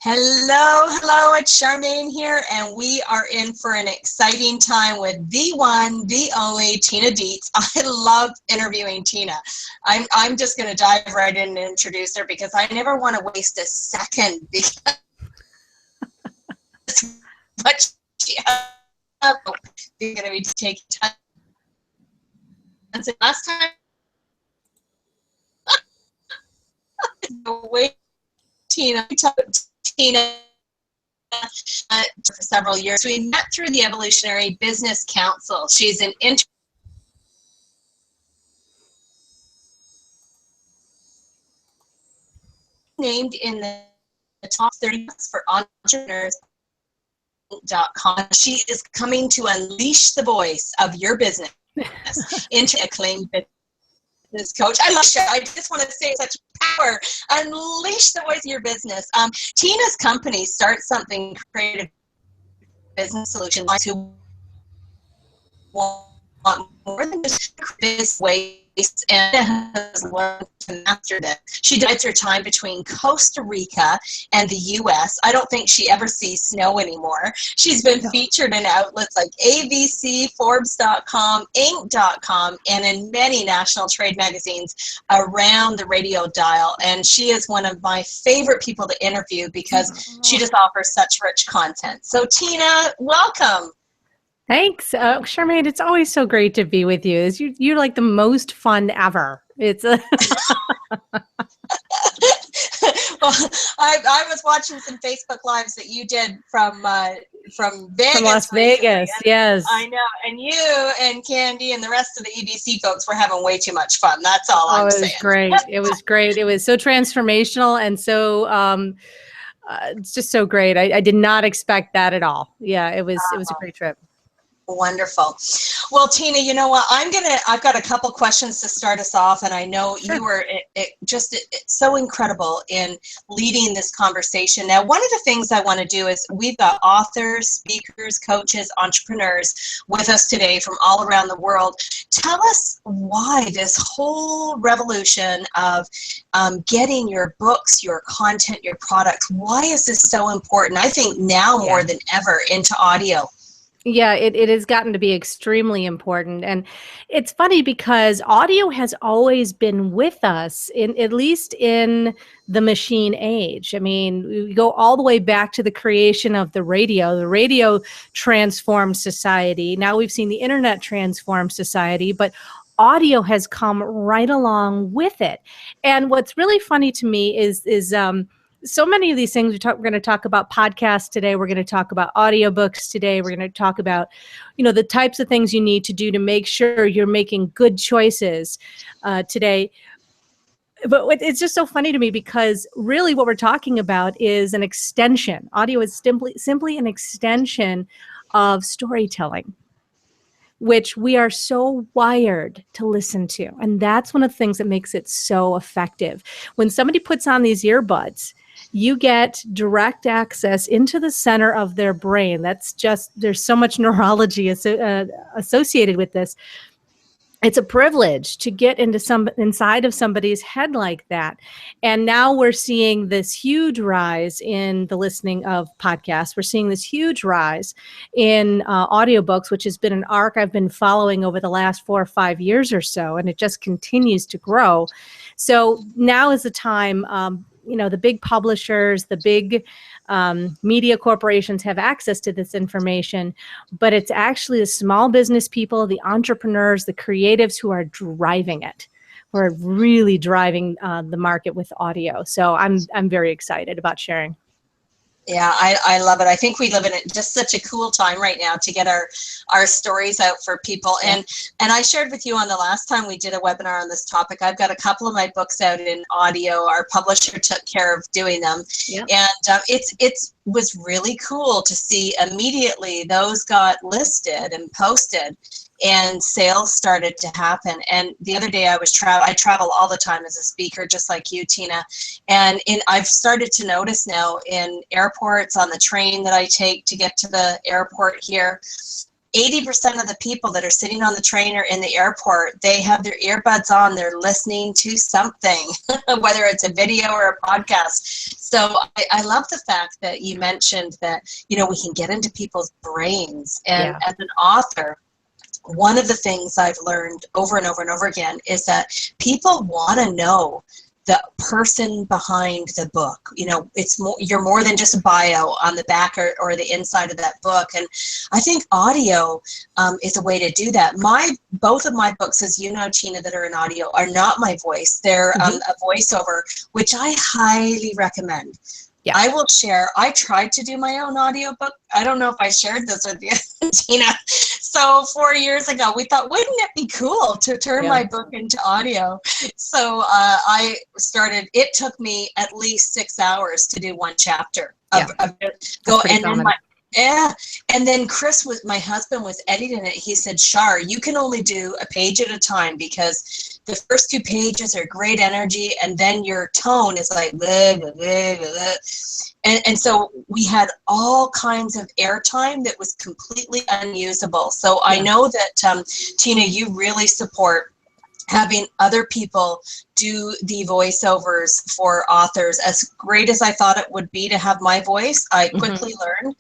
Hello, it's Charmaine here, and we are in for an exciting time with the one, the only Tina Dietz. I love interviewing Tina. I'm just going to dive right in and introduce her because I never want to waste a second because what she has going to be taking time. And so last time, wait, Tina for several years. We met through the Evolutionary Business Council. She's an named in the top 30 for entrepreneurs.com. She is coming to unleash the voice of your business into acclaimed business coach. I love it. I just want to say such power. Unleash the voice of your business. Tina's company, Start Something Creative Business Solutions, who want more than just this waste and has learned to master this. She divides her time between Costa Rica and the U.S. I don't think she ever sees snow anymore. She's been featured in outlets like ABC, Forbes.com, Inc.com, and in many national trade magazines around the radio dial. And she is one of my favorite people to interview because she just offers such rich content. So Tina, welcome. Thanks, Charmaine. It's always so great to be with you. You're like the most fun ever. It's well, I was watching some Facebook Lives that you did from Vegas. From Las Vegas, yes. I know, and you and Candy and the rest of the EBC folks were having way too much fun. That's all I'm saying. It was great. It was great. It was so transformational and so it's just so great. I did not expect that at all. Yeah, it was a great trip. Wonderful. Well, Tina, you know what? I've got a couple questions to start us off, and I know you were it's so incredible in leading this conversation. Now, one of the things I want to do is we've got authors, speakers, coaches, entrepreneurs with us today from all around the world. Tell us why this whole revolution of getting your books, your content, your products, why is this so important? I think now more than ever into audio. Yeah, it has gotten to be extremely important. And it's funny because audio has always been with us, at least in the machine age. I mean, we go all the way back to the creation of the radio. The radio transformed society. Now we've seen the internet transform society, but audio has come right along with it. And what's really funny to me is so many of these things we're going to talk about podcasts today. We're going to talk about audiobooks today. We're going to talk about, the types of things you need to do to make sure you're making good choices today. But it's just so funny to me because really what we're talking about is an extension. Audio is simply an extension of storytelling, which we are so wired to listen to. And that's one of the things that makes it so effective. When somebody puts on these earbuds, you get direct access into the center of their brain. There's so much neurology associated with this. It's a privilege to get inside of somebody's head like that. And now we're seeing this huge rise in the listening of podcasts. We're seeing this huge rise in audiobooks, which has been an arc I've been following over the last 4 or 5 years or so, and it just continues to grow. So now is the time, the big publishers, the big media corporations have access to this information, but it's actually the small business people, the entrepreneurs, the creatives who are driving it, who are really driving the market with audio. So I'm very excited about sharing. Yeah, I love it. I think we live in just such a cool time right now to get our stories out for people. And I shared with you on the last time we did a webinar on this topic, I've got a couple of my books out in audio. Our publisher took care of doing them. Yeah. And it was really cool to see immediately those got listed and posted and sales started to happen. And the other day I travel all the time as a speaker, just like you, Tina. And I've started to notice now in airports, on the train that I take to get to the airport here, 80% of the people that are sitting on the train or in the airport, they have their earbuds on, they're listening to something, whether it's a video or a podcast. So I love the fact that you mentioned that, you know, we can get into people's brains. And as an author, one of the things I've learned over and over and over again is that people want to know the person behind the book. You know, it's more, you're more than just a bio on the back or the inside of that book. And I think audio is a way to do that. Both of my books, as you know, Tina, that are in audio are not my voice. They're a voiceover, which I highly recommend. Yeah. I will share. I tried to do my own audiobook. I don't know if I shared this with you, Tina. So 4 years ago, we thought, wouldn't it be cool to turn my book into audio? So I started. It took me at least 6 hours to do one chapter. And then Chris, my husband, was editing it. He said, Shar, you can only do a page at a time, because the first 2 pages are great energy, and then your tone is like blah, blah, blah, blah. And so we had all kinds of airtime that was completely unusable. So I know that, Tina, you really support having other people do the voiceovers for authors. As great as I thought it would be to have my voice, I quickly learned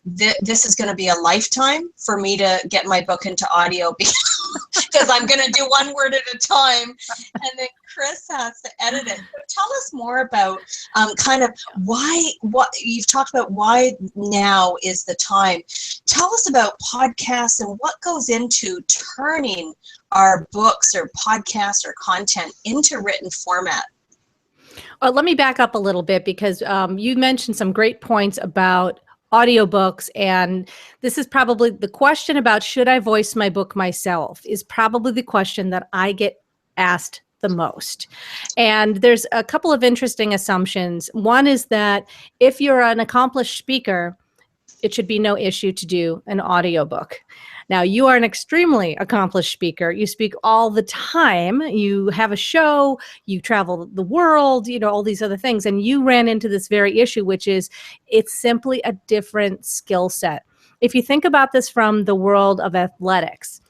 this is going to be a lifetime for me to get my book into audio, because I'm going to do one word at a time, and then Chris has to edit it. So tell us more about kind of what you've talked about, why now is the time. Tell us about podcasts and what goes into turning our books or podcasts or content into written format. Let me back up a little bit, because you mentioned some great points about audiobooks, and this is probably the question about, should I voice my book myself, is probably the question that I get asked the most. And there's a couple of interesting assumptions. One is that if you're an accomplished speaker, it should be no issue to do an audiobook. Now, you are an extremely accomplished speaker. You speak all the time. You have a show, you travel the world, you know, all these other things. And you ran into this very issue, which is it's simply a different skill set. If you think about this from the world of athletics,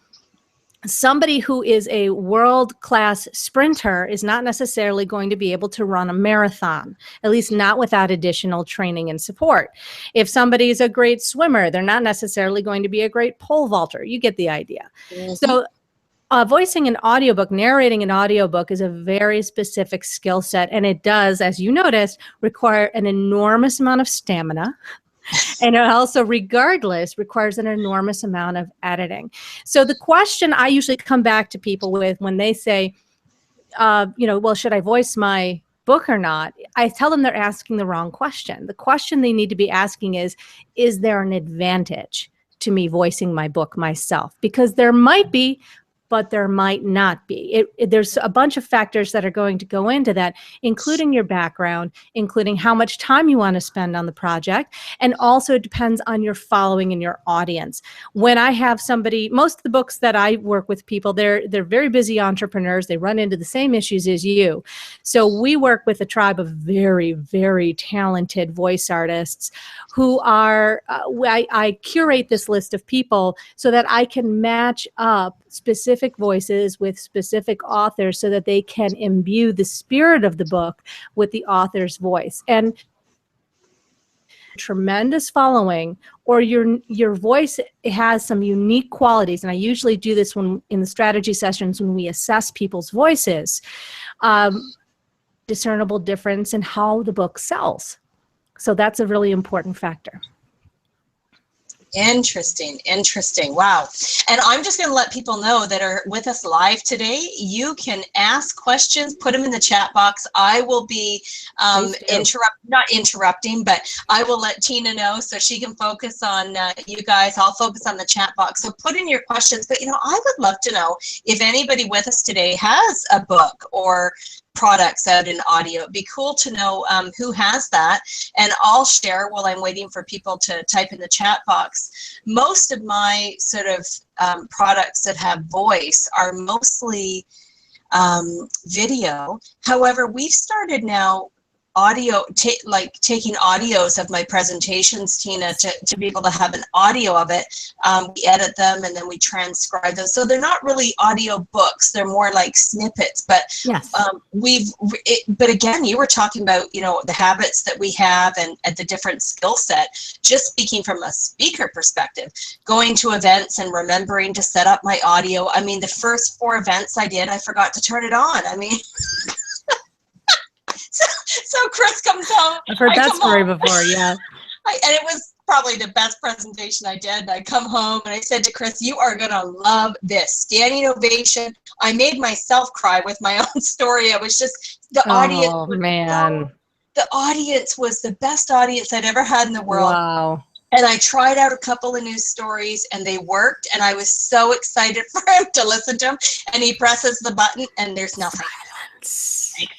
somebody who is a world-class sprinter is not necessarily going to be able to run a marathon, at least not without additional training and support. If somebody is a great swimmer, they're not necessarily going to be a great pole vaulter. You get the idea. So voicing an audiobook, narrating an audiobook is a very specific skill set, and it does, as you noticed, require an enormous amount of stamina. And it also, regardless, requires an enormous amount of editing. So the question I usually come back to people with when they say, you know, well, should I voice my book or not? I tell them they're asking the wrong question. The question they need to be asking is there an advantage to me voicing my book myself? Because there might be, but there might not be. There's a bunch of factors that are going to go into that, including your background, including how much time you want to spend on the project, and also it depends on your following and your audience. When I have somebody, most of the books that I work with people, they're very busy entrepreneurs. They run into the same issues as you. So we work with a tribe of very, very talented voice artists who are, I curate this list of people so that I can match up specific voices with specific authors so that they can imbue the spirit of the book with the author's voice. And tremendous following, or your voice has some unique qualities, and I usually do this when in the strategy sessions when we assess people's voices, discernible difference in how the book sells. So that's a really important factor. Interesting. Wow. And I'm just going to let people know that are with us live today, you can ask questions, put them in the chat box. I will be not interrupting, but I will let Tina know so she can focus on you guys. I'll focus on the chat box. So put in your questions. But, you know, I would love to know if anybody with us today has a book or products out in audio. It'd be cool to know who has that, and I'll share while I'm waiting for people to type in the chat box. Most of my sort of products that have voice are mostly video. However, we've started now audio, like taking audios of my presentations, Tina, to be able to have an audio of it. We edit them and then we transcribe those. So they're not really audio books. They're more like snippets. But Yes. but again, you were talking about, the habits that we have and the different skill set. Just speaking from a speaker perspective, going to events and remembering to set up my audio. I mean, the first 4 events I did, I forgot to turn it on. I mean, so Chris comes home. I've heard that story before, yeah. And it was probably the best presentation I did. I come home and I said to Chris, you are going to love this. Standing ovation. I made myself cry with my own story. It was just, the audience. Oh, man. The audience was the best audience I'd ever had in the world. Wow. And I tried out a couple of news stories and they worked. And I was so excited for him to listen to them. And he presses the button and there's nothing.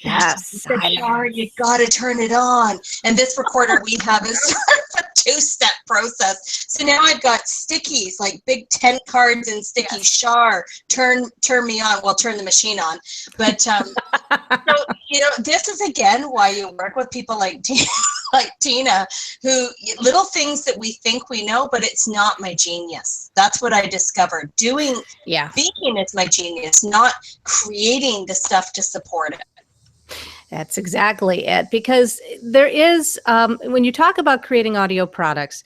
Yes. You got to turn it on. And this recorder we have is sort of a 2-step process. So now I've got stickies, like big 10 cards and sticky. Shar, turn me on. Well, turn the machine on. But so, this is again why you work with people like Tina, who little things that we think we know, but it's not my genius. That's what I discovered. Speaking is my genius, not creating the stuff to support it. That's exactly it. Because there is, when you talk about creating audio products,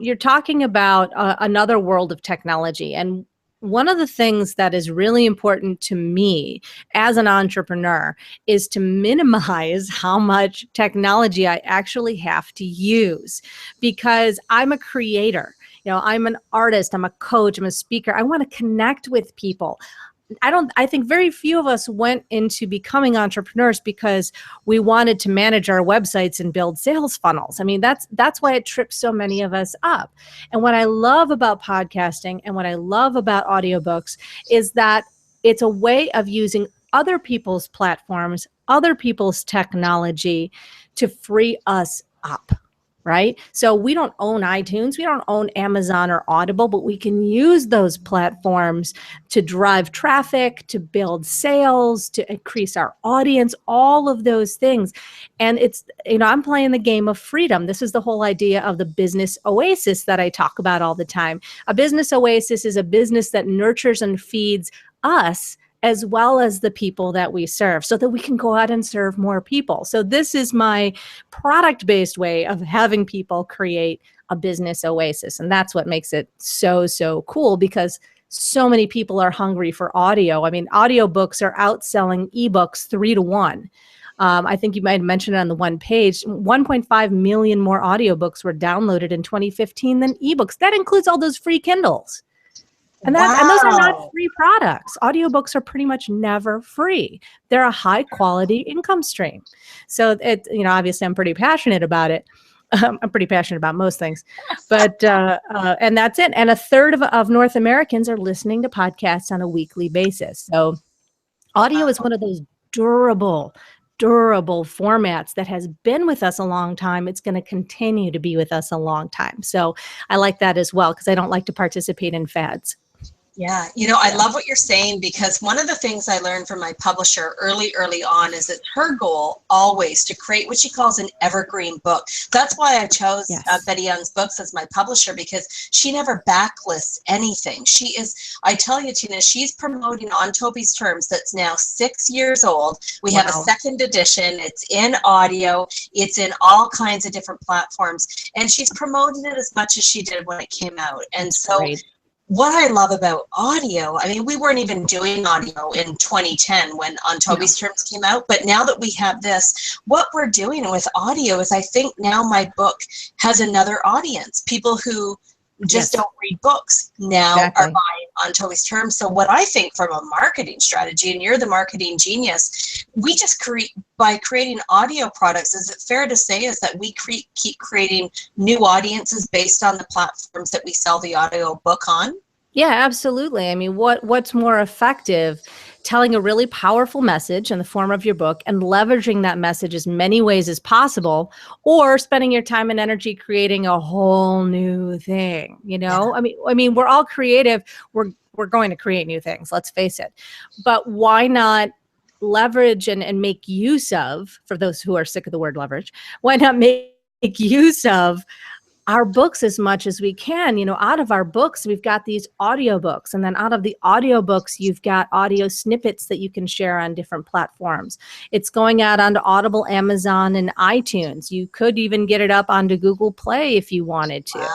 you're talking about another world of technology. And one of the things that is really important to me as an entrepreneur is to minimize how much technology I actually have to use, because I'm a creator. I'm an artist, I'm a coach, I'm a speaker. I want to connect with people. I think very few of us went into becoming entrepreneurs because we wanted to manage our websites and build sales funnels. I mean, that's why it trips so many of us up. And what I love about podcasting and what I love about audiobooks is that it's a way of using other people's platforms, other people's technology to free us up. Right? So we don't own iTunes, we don't own Amazon or Audible, but we can use those platforms to drive traffic, to build sales, to increase our audience, all of those things. And it's, I'm playing the game of freedom. This is the whole idea of the business oasis that I talk about all the time. A business oasis is a business that nurtures and feeds us as well as the people that we serve, so that we can go out and serve more people. So this is my product-based way of having people create a business oasis. And that's what makes it so, so cool, because so many people are hungry for audio. I mean, audiobooks are outselling ebooks 3 to 1. I think you might have mentioned it on the one page, 1.5 million more audiobooks were downloaded in 2015 than ebooks. That includes all those free Kindles. And those are not free products. Audiobooks are pretty much never free. They're a high quality income stream. So obviously I'm pretty passionate about it. I'm pretty passionate about most things, but and that's it. And a third of North Americans are listening to podcasts on a weekly basis. So audio is one of those durable formats that has been with us a long time. It's going to continue to be with us a long time. So I like that as well, because I don't like to participate in fads. Yeah, I love what you're saying, because one of the things I learned from my publisher early on is that her goal always to create what she calls an evergreen book. That's why I chose Betty Young's books as my publisher, because she never backlists anything. I tell you, Tina, she's promoting On Toby's Terms that's now 6 years old. We have a second edition. It's in audio. It's in all kinds of different platforms. And she's promoting it as much as she did when it came out. And so what I love about audio, I mean, we weren't even doing audio in 2010 when On Toby's Terms came out, but now that we have this, what we're doing with audio is, I think now my book has another audience. People who just don't read books now are buying On Toby's Terms. So what I think from a marketing strategy, and you're the marketing genius, we just by creating audio products, is it fair to say is that we keep creating new audiences based on the platforms that we sell the audio book on? Yeah, absolutely. I mean, what's more effective, telling a really powerful message in the form of your book and leveraging that message as many ways as possible, or spending your time and energy creating a whole new thing, I mean, we're all creative. We're going to create new things, let's face it. But why not leverage and make use of, for those who are sick of the word leverage, why not make use of our books as much as we can? Out of our books, we've got these audiobooks, and then out of the audiobooks, you've got audio snippets that you can share on different platforms. It's going out onto Audible, Amazon, and iTunes. You could even get it up onto Google Play if you wanted to.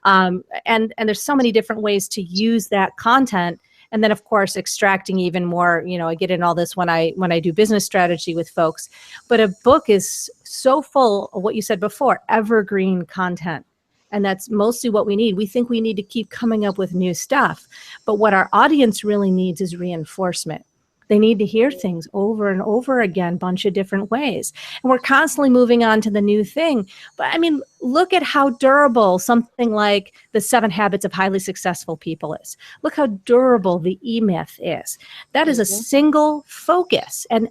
And there's so many different ways to use that content. And then, of course, extracting even more, I get in all this when I do business strategy with folks. But a book is so full of what you said before, evergreen content. And that's mostly what we need. We think we need to keep coming up with new stuff. But what our audience really needs is reinforcement. They need to hear things over and over again, a bunch of different ways. And we're constantly moving on to the new thing. But I mean, look at how durable something like the 7 Habits of Highly Successful People is. Look how durable the E-Myth is. That is a single focus. And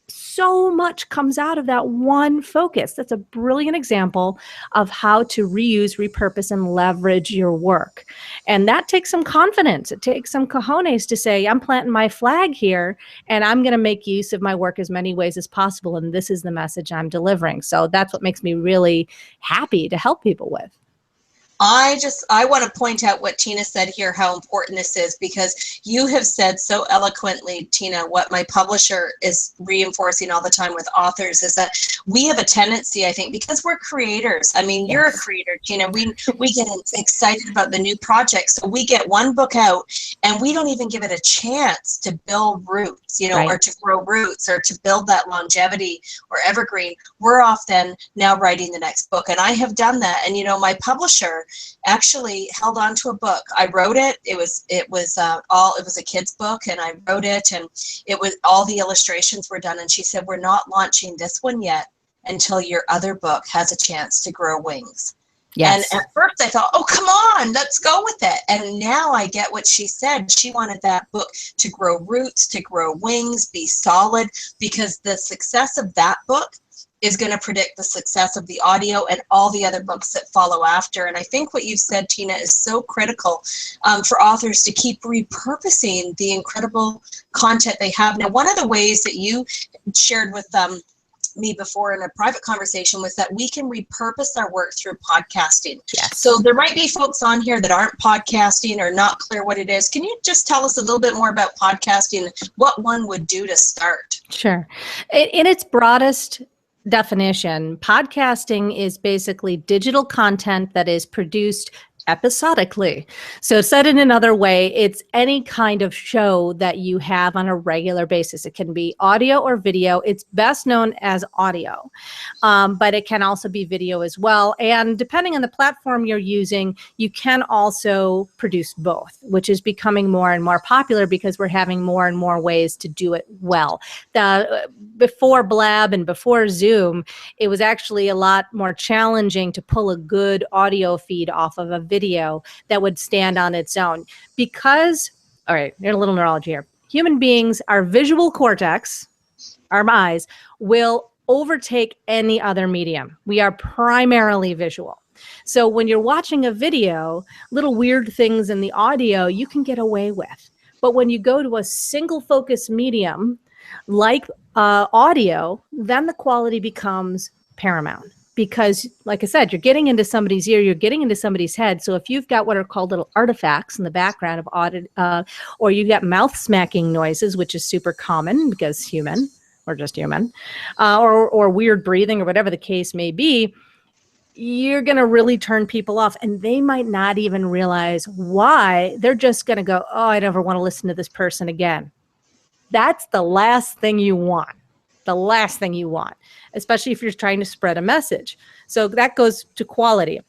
so much comes out of that one focus. That's a brilliant example of how to reuse, repurpose, and leverage your work. And that takes some confidence. It takes some cojones to say, I'm planting my flag here, and I'm going to make use of my work as many ways as possible. And this is the message I'm delivering. So that's what makes me really happy to help people with. I want to point out what Tina said here, how important this is, because you have said so eloquently, Tina, what my publisher is reinforcing all the time with authors is that we have a tendency, I think, because we're creators. I mean, you're a creator, Tina. We get excited about the new project. So we get one book out and we don't even give it a chance to build roots, or to grow roots or to build that longevity or evergreen. We're off then now writing the next book. And I have done that. And, my publisher actually held on to a book. I wrote it. It was a kid's book, and I wrote it, and it was all the illustrations were done. And she said, we're not launching this one yet until your other book has a chance to grow wings. Yes. And at first I thought, oh, come on, let's go with it. And now I get what she said. She wanted that book to grow roots, to grow wings, be solid, because the success of that book is going to predict the success of the audio and all the other books that follow after. And I think what you've said, Tina, is so critical for authors to keep repurposing the incredible content they have. Now, one of the ways that you shared with me before in a private conversation was that we can repurpose our work through podcasting. Yes. So there might be folks on here that aren't podcasting or not clear what it is. Can you just tell us a little bit more about podcasting, what one would do to start? Sure. In its broadest definition, podcasting is basically digital content that is produced episodically. So said in another way, it's any kind of show that you have on a regular basis. It can be audio or video. It's best known as audio, but it can also be video as well. And depending on the platform you're using, you can also produce both, which is becoming more and more popular because we're having more and more ways to do it well. Before Blab and before Zoom, it was actually a lot more challenging to pull a good audio feed off of a video that would stand on its own. Because, all right, here's a little neurology here. Human beings, our visual cortex, our eyes, will overtake any other medium. We are primarily visual. So when you're watching a video, little weird things in the audio you can get away with. But when you go to a single focus medium like audio, then the quality becomes paramount. Because, like I said, you're getting into somebody's ear, you're getting into somebody's head. So if you've got what are called little artifacts in the background of audio, or you've got mouth smacking noises, which is super common because human, or just human, or weird breathing or whatever the case may be, you're going to really turn people off. And they might not even realize why. They're just going to go, oh, I never want to listen to this person again. That's the last thing you want. The last thing you want, especially if you're trying to spread a message. So that goes to quality.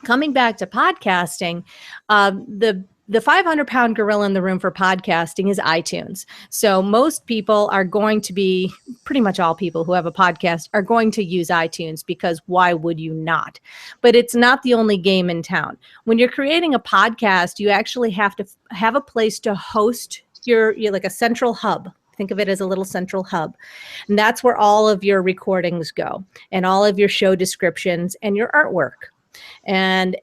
Coming back to podcasting, the 500-pound gorilla in the room for podcasting is iTunes. So most people are going to be, pretty much all people who have a podcast are going to use iTunes, because why would you not? But it's not the only game in town. When you're creating a podcast, you actually have to have a place to host your like a central hub. Think of it as a little central hub. And that's where all of your recordings go, and all of your show descriptions and your artwork. And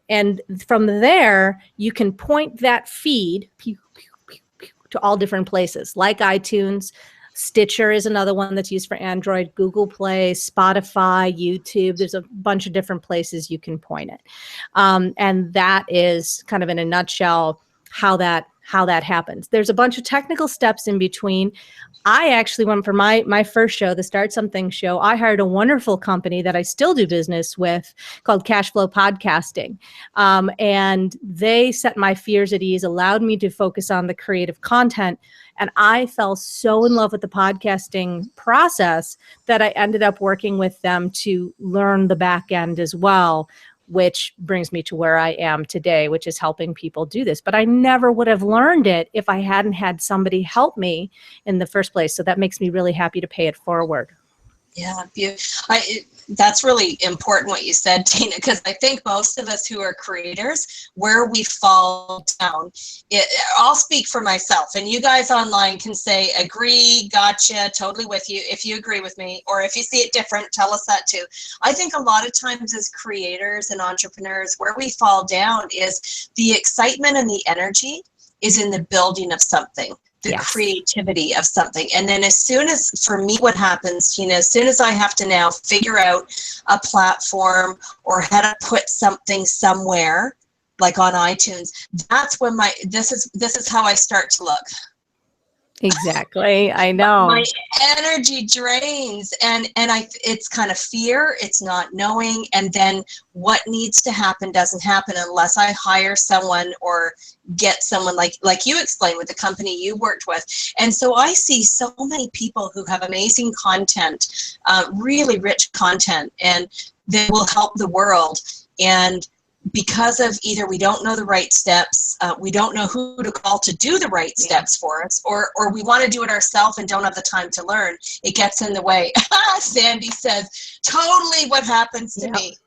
from there, you can point that feed to all different places, like iTunes, Stitcher is another one that's used for Android, Google Play, Spotify, YouTube. There's a bunch of different places you can point it. And that is kind of in a nutshell how that happens. There's a bunch of technical steps in between. I actually went for my first show, the Start Something show. I hired a wonderful company that I still do business with called Cashflow Podcasting. And they set my fears at ease, allowed me to focus on the creative content. And I fell so in love with the podcasting process that I ended up working with them to learn the back end as well, which brings me to where I am today, which is helping people do this. But I never would have learned it if I hadn't had somebody help me in the first place. So that makes me really happy to pay it forward. Yeah, that's really important what you said, Tina, because I think most of us who are creators, where we fall down, I'll speak for myself, and you guys online can say, agree, gotcha, totally with you, if you agree with me, or if you see it different, tell us that too. I think a lot of times as creators and entrepreneurs, where we fall down is the excitement and the energy is in the building of something. The Yes. creativity of something. And then as soon as, for me, what happens, Tina, as soon as I have to now figure out a platform or how to put something somewhere, like on iTunes, that's when this is how I start to look. Exactly. I know. My energy drains, and it's kind of fear, it's not knowing, and then what needs to happen doesn't happen unless I hire someone or get someone like you explained with the company you worked with. And so I see so many people who have amazing content, really rich content, and they will help the world. And because of either we don't know the right steps, we don't know who to call to do the right steps for us, or we want to do it ourselves and don't have the time to learn, it gets in the way. Sandy says, totally what happens to me.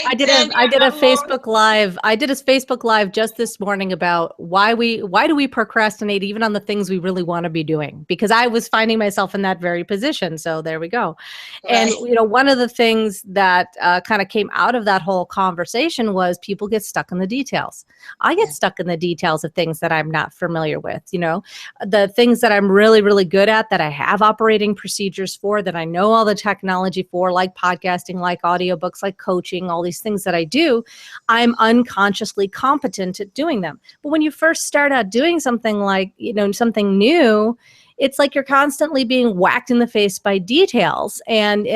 I did a Facebook Live. I did a Facebook Live just this morning about why do we procrastinate even on the things we really want to be doing? Because I was finding myself in that very position. So there we go. Right. And one of the things that kind of came out of that whole conversation was people get stuck in the details. I get stuck in the details of things that I'm not familiar with. The things that I'm really, really good at, that I have operating procedures for, that I know all the technology for, like podcasting, like audiobooks, like coaching, all these things that I do, I'm unconsciously competent at doing them. But when you first start out doing something like, something new, it's like you're constantly being whacked in the face by details. And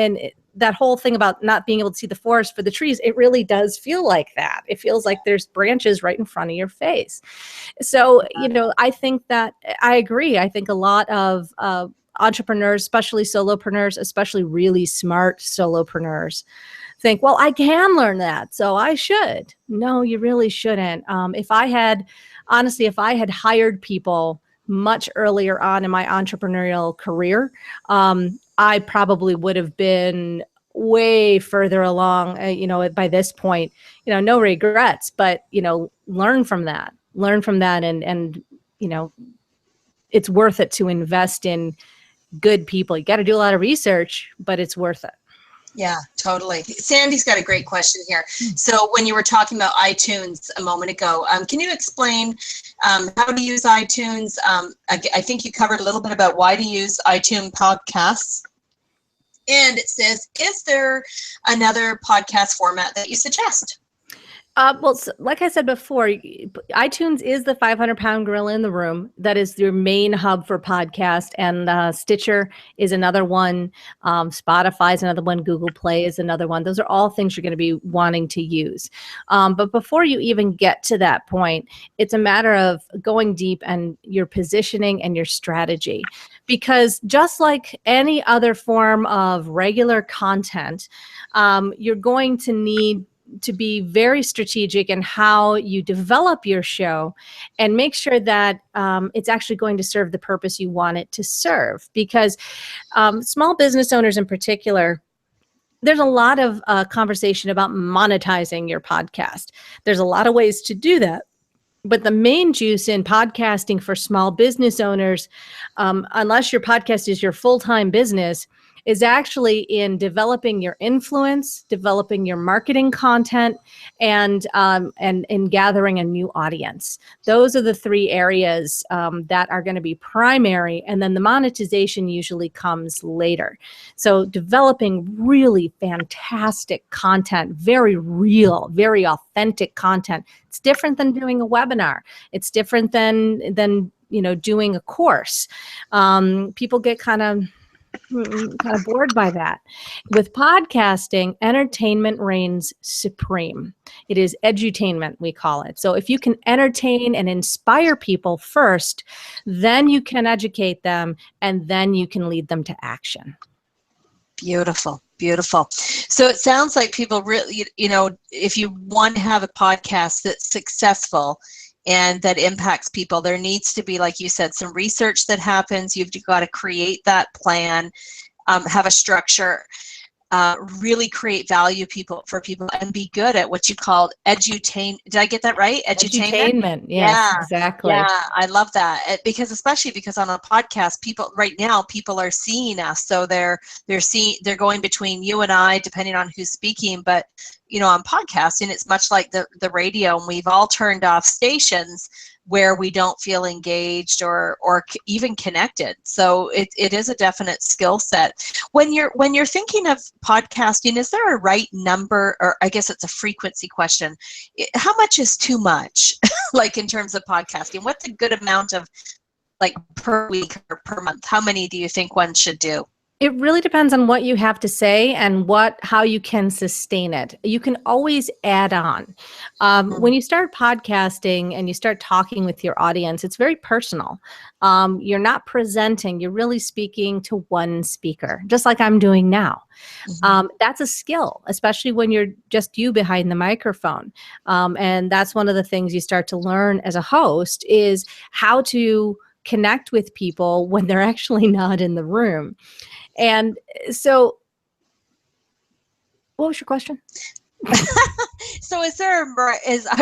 that whole thing about not being able to see the forest for the trees, it really does feel like that. It feels like there's branches right in front of your face. So, I think that I agree. I think a lot of entrepreneurs, especially solopreneurs, especially really smart solopreneurs, think, well, I can learn that, so I should. No, you really shouldn't. If I had hired people much earlier on in my entrepreneurial career, I probably would have been way further along, by this point. No regrets, but, learn from that. And it's worth it to invest in good people. You got to do a lot of research, but it's worth it. Yeah, totally. Sandy's got a great question here. So when you were talking about iTunes a moment ago, can you explain how to use iTunes? I think you covered a little bit about why to use iTunes podcasts. And it says, is there another podcast format that you suggest? Well, like I said before, iTunes is the 500-pound gorilla in the room. That is your main hub for podcast. And Stitcher is another one. Spotify is another one. Google Play is another one. Those are all things you're going to be wanting to use. But before you even get to that point, it's a matter of going deep and your positioning and your strategy. Because just like any other form of regular content, you're going to need to be very strategic in how you develop your show and make sure that it's actually going to serve the purpose you want it to serve. Because small business owners in particular, there's a lot of conversation about monetizing your podcast. There's a lot of ways to do that. But the main juice in podcasting for small business owners, unless your podcast is your full-time business, is actually in developing your influence, developing your marketing content, and in gathering a new audience. Those are the three areas that are going to be primary, and then the monetization usually comes later. So developing really fantastic content, very real, very authentic content. It's different than doing a webinar. It's different than doing a course. People get kind of bored by that. With podcasting, entertainment reigns supreme. It is edutainment, we call it. So if you can entertain and inspire people first, then you can educate them, and then you can lead them to action. Beautiful, beautiful. So it sounds like people really, if you want to have a podcast that's successful and that impacts people, there needs to be, like you said, some research that happens. You've got to create that plan, have a structure, really create value for people, and be good at what you called edutain. Did I get that right? Edutainment. Yes, Yeah, exactly. yeah, I love that, because especially because on a podcast, people right now are seeing us, so they're going between you and I, depending on who's speaking. But on podcasting, it's much like the radio, and we've all turned off stations where we don't feel engaged or even connected. So it is a definite skill set. When you're thinking of podcasting, is there a right number, or I guess it's a frequency question? How much is too much, like in terms of podcasting? What's a good amount of, like, per week or per month? How many do you think one should do? It really depends on what you have to say and how you can sustain it. You can always add on. When you start podcasting and you start talking with your audience, it's very personal. You're not presenting, you're really speaking to one speaker, just like I'm doing now. That's a skill, especially when you're just you behind the microphone. And that's one of the things you start to learn as a host, is how to connect with people when they're actually not in the room. And so, what was your question? So is there I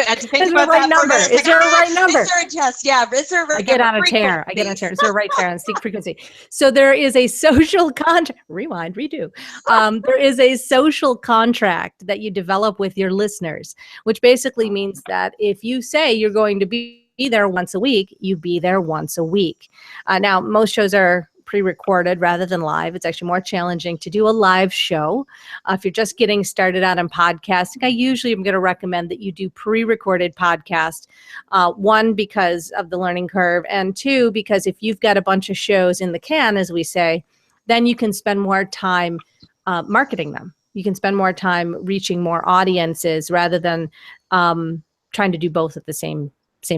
had to think is about there a right that number? Is there a right number? Is there a test? Yeah, is there a right I get number? on a tear. Is there a right tear on seek frequency? So there is a social contract. Rewind, redo. There is a social contract that you develop with your listeners, which basically means that if you say you're going to be there once a week, you be there once a week. Now, most shows are pre-recorded rather than live. It's actually more challenging to do a live show. If you're just getting started out on podcasting, I usually am going to recommend that you do pre-recorded podcast. One, because of the learning curve, and two, because if you've got a bunch of shows in the can, as we say, then you can spend more time marketing them. You can spend more time reaching more audiences rather than trying to do both at the same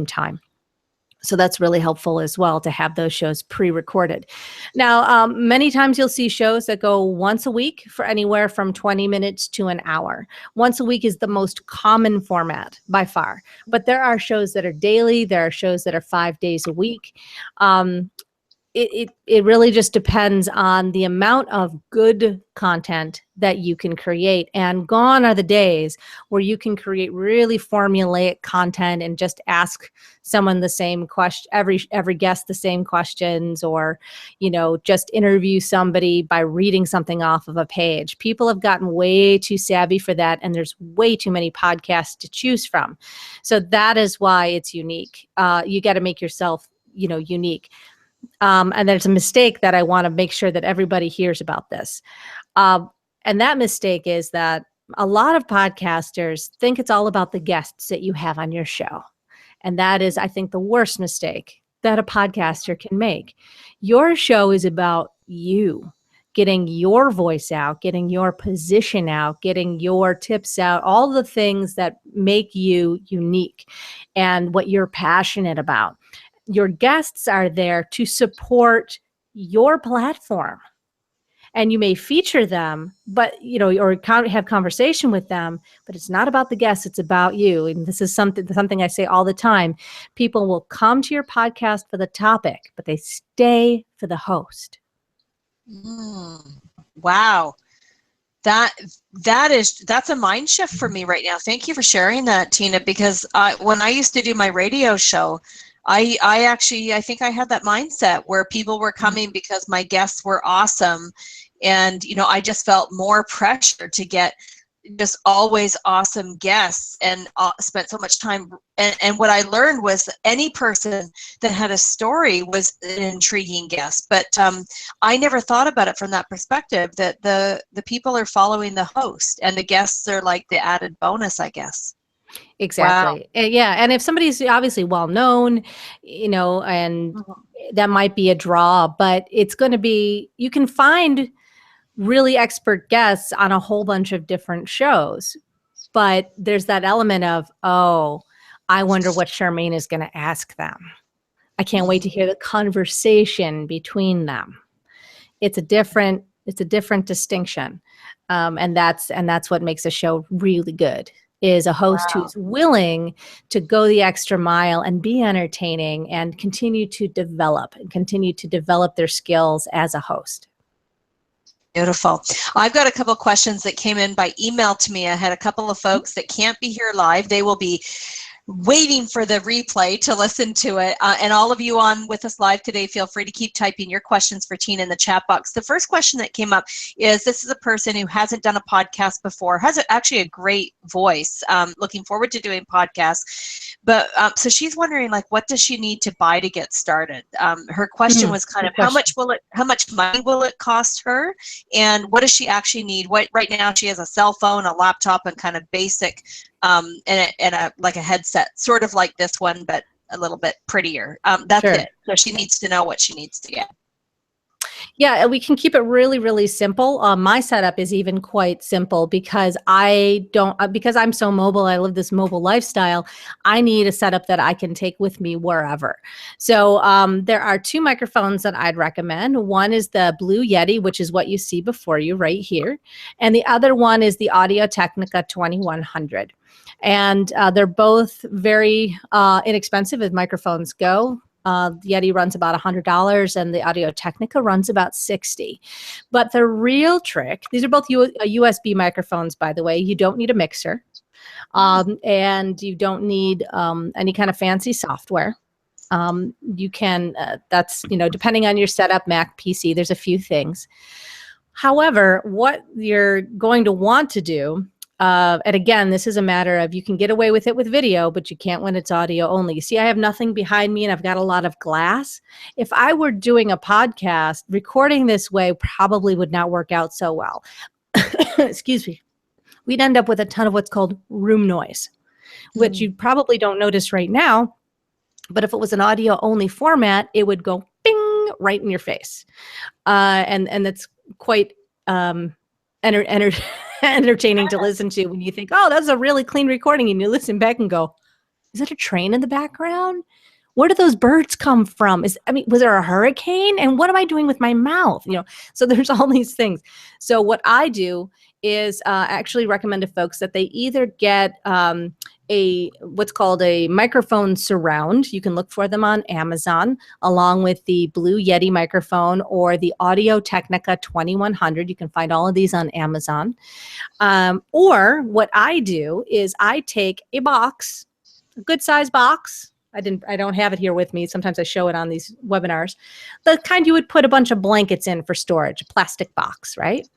time. So that's really helpful as well, to have those shows pre-recorded. Now, many times you'll see shows that go once a week for anywhere from 20 minutes to an hour. Once a week is the most common format by far, but there are shows that are daily. There are shows that are 5 days a week. It really just depends on the amount of good content that you can create. And gone are the days where you can create really formulaic content and just ask someone the same question, every guest the same questions, or just interview somebody by reading something off of a page. People have gotten way too savvy for that, and there's way too many podcasts to choose from. So that is why it's unique. You got to make yourself unique. And there's a mistake that I want to make sure that everybody hears about this. And that mistake is that a lot of podcasters think it's all about the guests that you have on your show. And that is, I think, the worst mistake that a podcaster can make. Your show is about you, getting your voice out, getting your position out, getting your tips out, all the things that make you unique and what you're passionate about. Your guests are there to support your platform, and you may feature them, but or have conversation with them, but it's not about the guests, it's about you. And this is something I say all the time. People will come to your podcast for the topic, but they stay for the host. Wow. That's a mind shift for me right now. Thank you for sharing that, Tina, because when I used to do my radio show, I think I had that mindset where people were coming because my guests were awesome, And, I just felt more pressure to get just always awesome guests, and spent so much time. And what I learned was any person that had a story was an intriguing guest. But I never thought about it from that perspective, that the people are following the host and the guests are like the added bonus, I guess. Wow. Exactly. Yeah. And if somebody's obviously well known, and Mhm. that might be a draw, but it's going to be, you can find really expert guests on a whole bunch of different shows. But there's that element of, oh, I wonder what Charmaine is going to ask them. I can't wait to hear the conversation between them. It's a different distinction. And that's what makes a show really good, is a host Wow. who's willing to go the extra mile and be entertaining and continue to develop their skills as a host. Beautiful. I've got a couple of questions that came in by email to me. I had a couple of folks that can't be here live. They will be waiting for the replay to listen to it. And all of you on with us live today, feel free to keep typing your questions for Tina in the chat box. The first question that came up is, this is a person who hasn't done a podcast before, has actually a great voice, looking forward to doing podcasts. But so she's wondering, like, what does she need to buy to get started? Her question was kind of, how much money will it cost her? And what does she actually need? Right now she has a cell phone, a laptop, and kind of basic, and a like a headset, sort of like this one, but a little bit prettier. That's Sure. it. So she needs to know what she needs to get. Yeah, we can keep it really, really simple. My setup is even quite simple because because I'm so mobile, I live this mobile lifestyle. I need a setup that I can take with me wherever. So there are two microphones that I'd recommend. One is the Blue Yeti, which is what you see before you right here. And the other one is the Audio Technica 2100. And they're both very inexpensive as microphones go. The Yeti runs about $100 and the Audio Technica runs about $60. But the real trick, these are both USB microphones, by the way. You don't need a mixer, and you don't need any kind of fancy software. You can, that's, depending on your setup, Mac, PC, there's a few things. However, what you're going to want to do, and again, this is a matter of, you can get away with it with video, but you can't when it's audio only. You see, I have nothing behind me and I've got a lot of glass. If I were doing a podcast, recording this way probably would not work out so well. Excuse me. We'd end up with a ton of what's called room noise, which you probably don't notice right now. But if it was an audio only format, it would go bing right in your face. And that's quite entertaining to listen to when you think, oh, that's a really clean recording, and you listen back and go, is that a train in the background? Where do those birds come from? Was there a hurricane? And what am I doing with my mouth? So there's all these things. So what I do is actually recommend to folks that they either get what's called a microphone surround. You can look for them on Amazon, along with the Blue Yeti microphone or the Audio Technica 2100. You can find all of these on Amazon. Or what I do is I take a box, a good size box. I don't have it here with me. Sometimes I show it on these webinars. The kind you would put a bunch of blankets in for storage, a plastic box, right?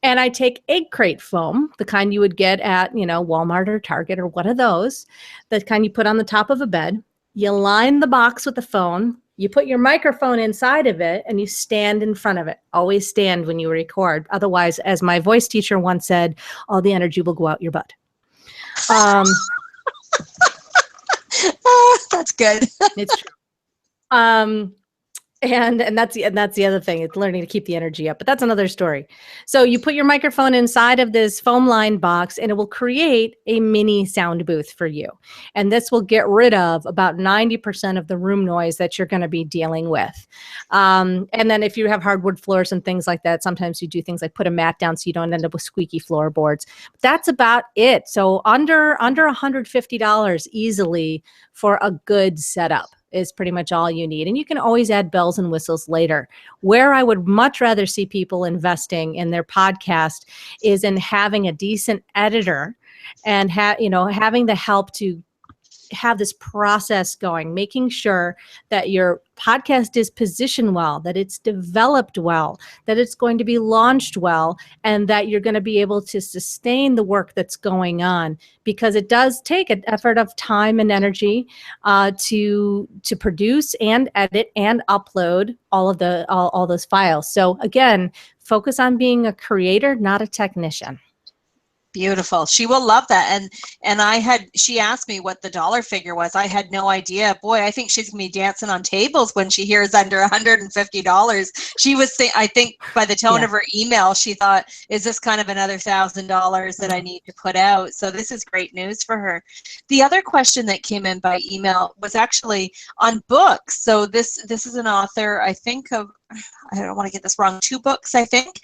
And I take egg crate foam, the kind you would get at, Walmart or Target or one of those, the kind you put on the top of a bed. You line the box with the phone, you put your microphone inside of it, and you stand in front of it. Always stand when you record. Otherwise, as my voice teacher once said, all the energy will go out your butt. That's good. It's true. And that's the other thing. It's learning to keep the energy up, but that's another story. So you put your microphone inside of this foam lined box and it will create a mini sound booth for you. And this will get rid of about 90% of the room noise that you're going to be dealing with. And then if you have hardwood floors and things like that, sometimes you do things like put a mat down so you don't end up with squeaky floorboards. That's about it. So under $150 easily for a good setup is pretty much all you need. And you can always add bells and whistles later. Where I would much rather see people investing in their podcast is in having a decent editor and having the help to have this process going, making sure that your podcast is positioned well, that it's developed well, that it's going to be launched well, and that you're going to be able to sustain the work that's going on, because it does take an effort of time and energy to produce and edit and upload all those files. So again, focus on being a creator, not a technician. Beautiful. She will love that. And she asked me what the dollar figure was. I had no idea. Boy, I think she's gonna be dancing on tables when she hears under $150. She was saying, I think by the tone of her email, she thought, is this kind of another $1,000 that I need to put out? So this is great news for her. The other question that came in by email was actually on books. So this is an author, I think of, I don't want to get this wrong, 2 books, I think,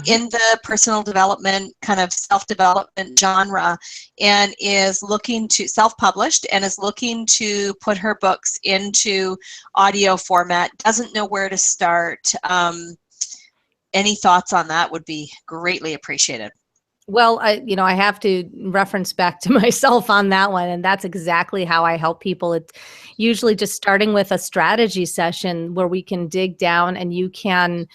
in the personal development, kind of self-development genre, and is looking to, self-published, and is looking to put her books into audio format, doesn't know where to start. Any thoughts on that would be greatly appreciated. Well, I have to reference back to myself on that one. And that's exactly how I help people. It's usually just starting with a strategy session where we can dig down and you can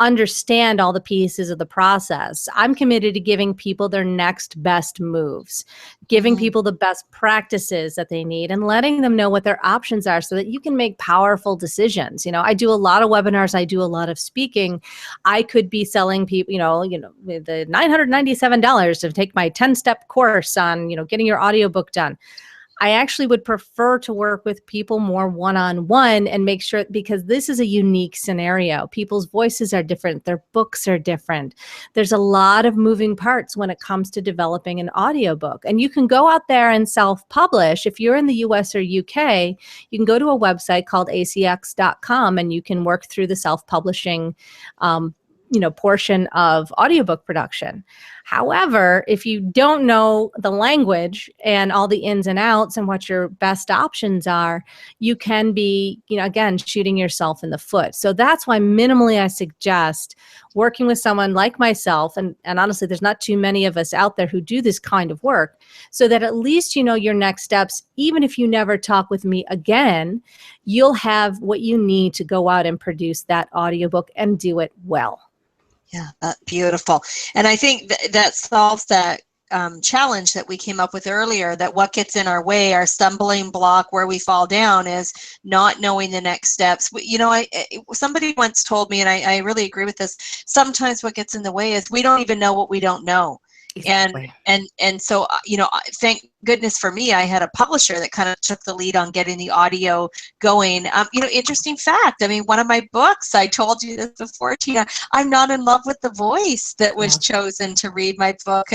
understand all the pieces of the process. I'm committed to giving people their next best moves, giving people the best practices that they need, and letting them know what their options are so that you can make powerful decisions. I do a lot of webinars. I do a lot of speaking. I could be selling people, with the $997 to take my 10-step course on, getting your audiobook done. I actually would prefer to work with people more one-on-one and make sure, because this is a unique scenario. People's voices are different. Their books are different. There's a lot of moving parts when it comes to developing an audiobook. And you can go out there and self-publish. If you're in the US or UK, you can go to a website called acx.com and you can work through the self-publishing portion of audiobook production. However, if you don't know the language and all the ins and outs and what your best options are, you can be, again, shooting yourself in the foot. So that's why minimally I suggest working with someone like myself. And honestly, there's not too many of us out there who do this kind of work, so that at least you know your next steps. Even if you never talk with me again, you'll have what you need to go out and produce that audiobook and do it well. Yeah, beautiful. And I think that solves that challenge that we came up with earlier, that what gets in our way, our stumbling block, where we fall down, is not knowing the next steps. Somebody once told me, and I really agree with this, sometimes what gets in the way is we don't even know what we don't know. Exactly. And so, thank goodness for me, I had a publisher that kind of took the lead on getting the audio going. Interesting fact, one of my books, I told you this before, Tina, I'm not in love with the voice that was chosen to read my book.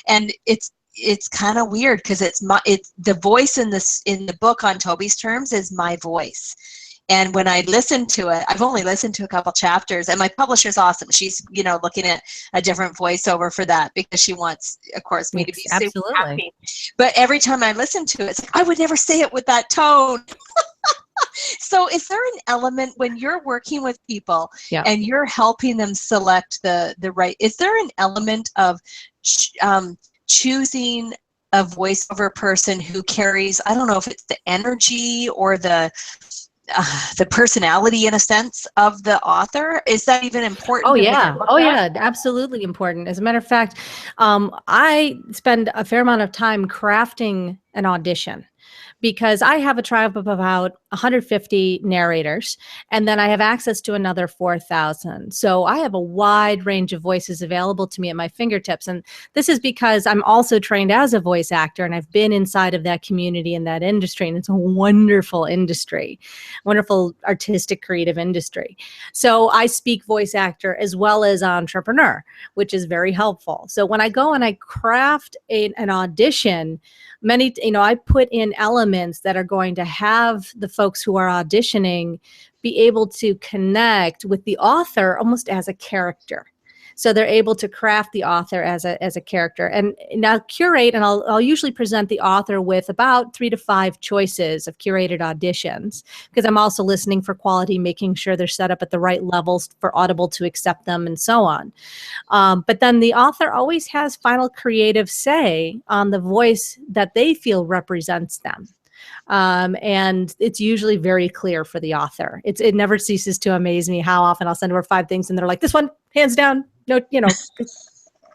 And it's kind of weird, because it's the voice in the book on Toby's Terms is my voice. And when I listened to it, I've only listened to a couple chapters, and my publisher's awesome. She's, looking at a different voiceover for that, because she wants, of course, me to be super happy. But every time I listen to it, it's like, I would never say it with that tone. So is there an element when you're working with people and you're helping them select the right, is there an element of choosing a voiceover person who carries, I don't know if it's the energy or the personality, in a sense, of the author? Is that even important? Oh yeah, absolutely important. As a matter of fact, I spend a fair amount of time crafting an audition, because I have a tribe of about 150 narrators, and then I have access to another 4,000. So I have a wide range of voices available to me at my fingertips. And this is because I'm also trained as a voice actor, and I've been inside of that community and that industry. And it's a wonderful industry, wonderful artistic, creative industry. So I speak voice actor as well as entrepreneur, which is very helpful. So when I go and I craft an audition, I put in elements that are going to have the folks who are auditioning be able to connect with the author almost as a character. So they're able to craft the author as a character, and now curate. And I'll usually present the author with about 3 to 5 choices of curated auditions, because I'm also listening for quality, making sure they're set up at the right levels for Audible to accept them, and so on. But then the author always has final creative say on the voice that they feel represents them. And it's usually very clear for the author. It never ceases to amaze me how often I'll send over 5 things and they're like, this one, hands down, no,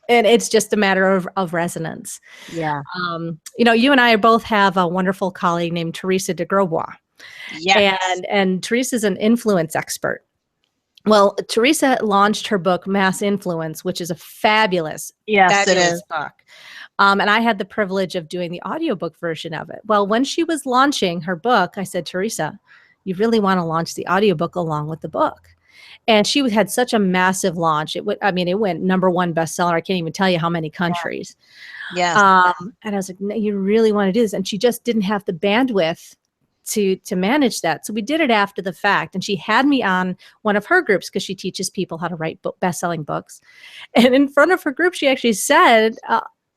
and it's just a matter of resonance. Yeah. You and I both have a wonderful colleague named Teresa de Grosbois. Yes. And Teresa's an influence expert. Well, Teresa launched her book, Mass Influence, which is a fabulous, Yes, it fabulous is. book. And I had the privilege of doing the audiobook version of it. Well, when she was launching her book, I said, Teresa, you really want to launch the audiobook along with the book. And she had such a massive launch. It went number 1 bestseller. I can't even tell you how many countries. Yes. And I was like, no, you really want to do this? And she just didn't have the bandwidth to manage that. So we did it after the fact. And she had me on one of her groups because she teaches people how to write best-selling books. And in front of her group, she actually said,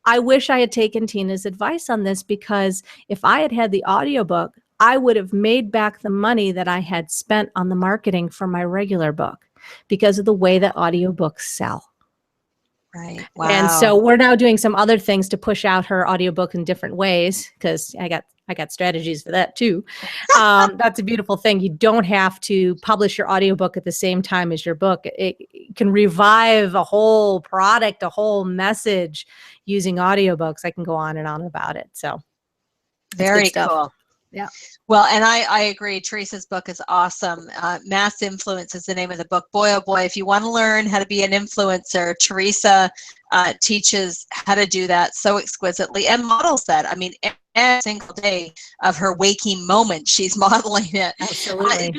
I wish I had taken Tina's advice on this, because if I had had the audiobook, I would have made back the money that I had spent on the marketing for my regular book because of the way that audiobooks sell. Right. Wow. And so we're now doing some other things to push out her audiobook in different ways, because I got strategies for that too. That's a beautiful thing. You don't have to publish your audiobook at the same time as your book. It can revive a whole product, a whole message using audiobooks. I can go on and on about it. So very cool. Yeah. Well, and I agree. Teresa's book is awesome. Mass Influence is the name of the book. Boy, oh boy, if you want to learn how to be an influencer, Teresa teaches how to do that so exquisitely and models that. I mean, every single day of her waking moment, she's modeling it. Absolutely.